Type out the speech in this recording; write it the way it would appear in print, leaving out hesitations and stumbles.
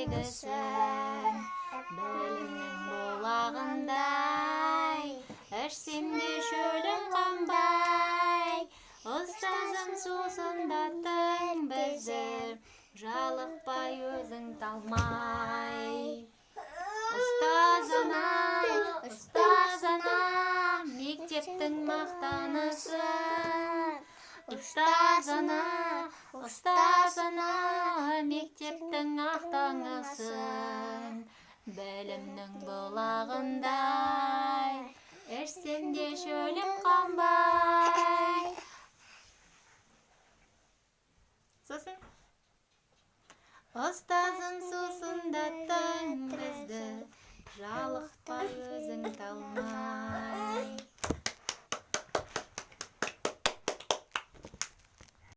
егісің, білімнің бұлағындай, ішсем де шөлім қанбай. Ұстазым сусындаттың бізді, жалықпай өзің талмай. Ұстаз ана, мектептің мақтанышын. Ұстаз ана, мектептің ақтаңысын. Білімнің бұлағындай, ішсем де шөлім қанбай. Сосын? Ұстазым сусындаттың бізді, жалықпай өзің талмай.